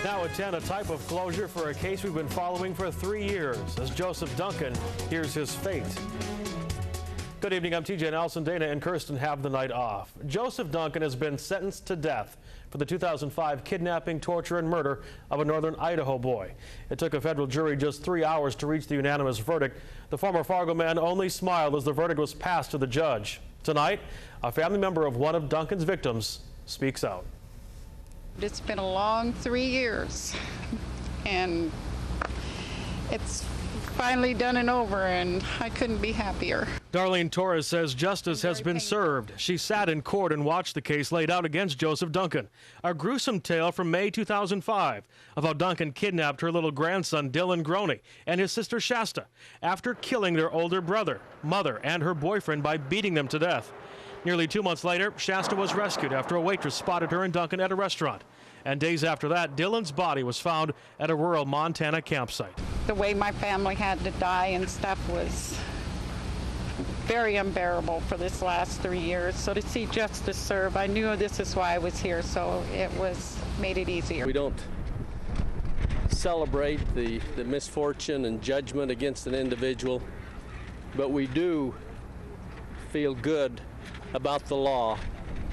Now at 10, a type of closure for a case we've been following for 3 years. As Joseph Duncan hears his fate. Good evening, I'm TJ Nelson. Dana and Kirsten have the night off. Joseph Duncan has been sentenced to death for the 2005 kidnapping, torture, and murder of a northern Idaho boy. It took a federal jury just 3 hours to reach the unanimous verdict. The former Fargo man only smiled as the verdict was passed to the judge. Tonight, a family member of one of Duncan's victims speaks out. It's been a long 3 years, and it's finally done and over, and I couldn't be happier. Darlene Torres says justice has been served. She sat in court and watched the case laid out against Joseph Duncan. A gruesome tale from May 2005 of how Duncan kidnapped her little grandson Dylan Groney and his sister Shasta after killing their older brother, mother, and her boyfriend by beating them to death. Nearly 2 months later, Shasta was rescued after a waitress spotted her and Duncan at a restaurant. And days after that, Dylan's body was found at a rural Montana campsite. The way my family had to die and stuff was very unbearable for this last 3 years. So to see justice served, I knew this is why I was here, so it made it easier. We don't celebrate the misfortune and judgment against an individual, but we do feel good about the law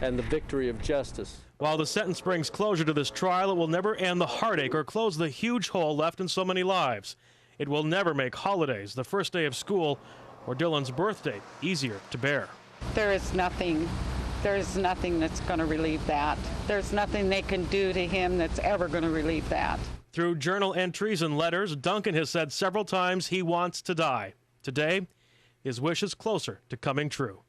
and the victory of justice. While the sentence brings closure to this trial, it will never end the heartache or close the huge hole left in so many lives. It will never make holidays, the first day of school, or Dylan's birthday easier to bear. There's nothing that's going to relieve that. There's nothing they can do to him that's ever going to relieve that. Through journal entries and letters, Duncan has said several times he wants to die. Today, his wish is closer to coming true.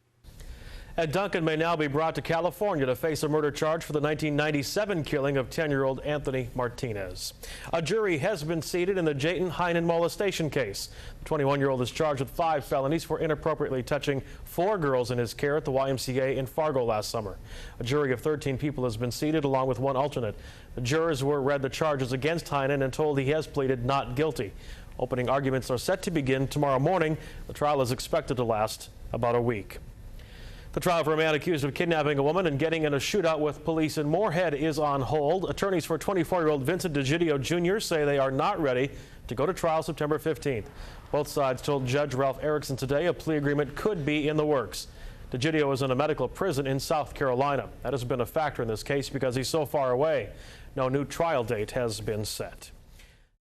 And Duncan may now be brought to California to face a murder charge for the 1997 killing of 10-year-old Anthony Martinez. A jury has been seated in the Jayton Heinen molestation case. The 21-year-old is charged with 5 felonies for inappropriately touching 4 girls in his care at the YMCA in Fargo last summer. A jury of 13 people has been seated along with 1 alternate. The jurors were read the charges against Heinen and told he has pleaded not guilty. Opening arguments are set to begin tomorrow morning. The trial is expected to last about a week. The trial for a man accused of kidnapping a woman and getting in a shootout with police in Moorhead is on hold. Attorneys for 24-year-old Vincent DeGidio Jr. say they are not ready to go to trial September 15th. Both sides told Judge Ralph Erickson today a plea agreement could be in the works. DeGidio is in a medical prison in South Carolina. That has been a factor in this case because he's so far away. No new trial date has been set.